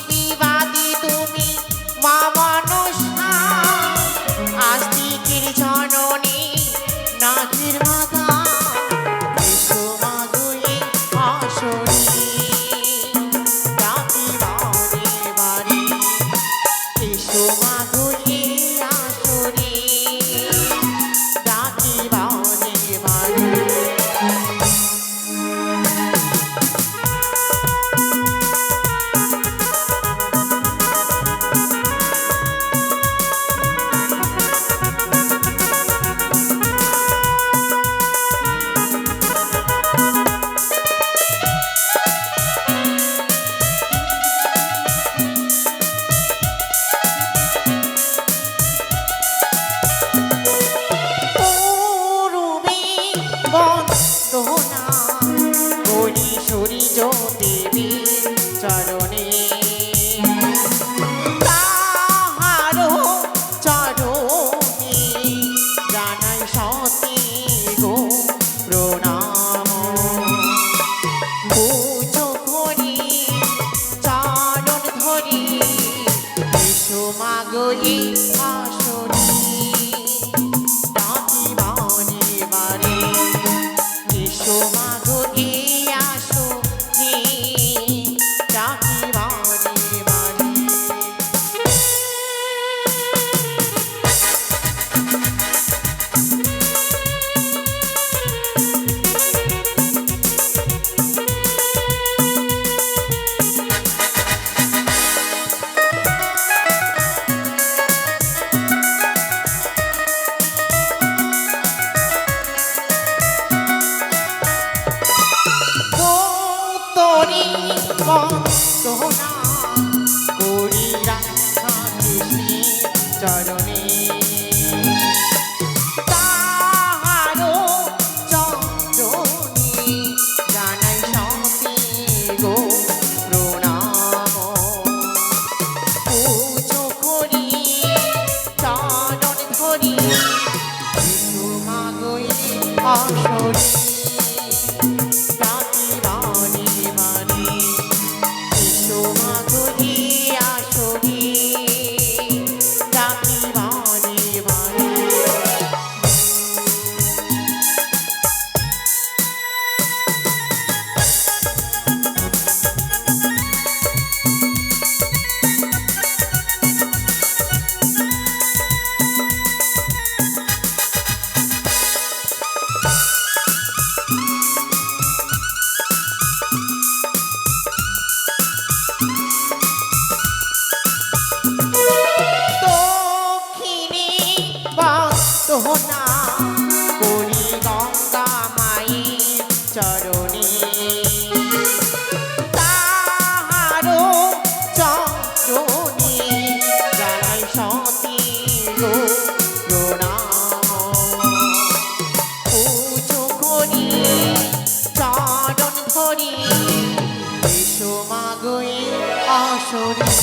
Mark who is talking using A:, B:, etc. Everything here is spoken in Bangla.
A: বিবাদী তুমি মা মনসা, আস্তিকের জননী নাগের মাতা, এসো মা গো এই আসরে, ডাকি বারে বারে, এসো মা গো এই আসরে, ডাকি বারে বারে। বন্দনা করি সূর্য দেবীর চরণে, তাহারও চরণে জানাই সতী গো প্রণাম, পুজো করি চরণ ধরি, এসো মা গো এই আসরে, ডাকি বারে বারে, এসো মা গো এই আসরে, ডাকি বারে বারে। তোরি বন্দনা করি রাধাকৃষ্ণের চরণে, তাহারও চরণে জানাই সতী গো প্রণাম, পুজো করি চরণ ধরি, এসো মা গো এই আসরে, ডাকি বারে বারে, এসো মা গো এই আসরে, ডাকি বারে বারে। দক্ষিণে বন্দনা করি গঙ্গা মায়ের চরণে, তাহারও চরণে জানাই সতী গো প্রণাম, পুজো করি চরণ ধরি, এসো মা গো এই আসরে,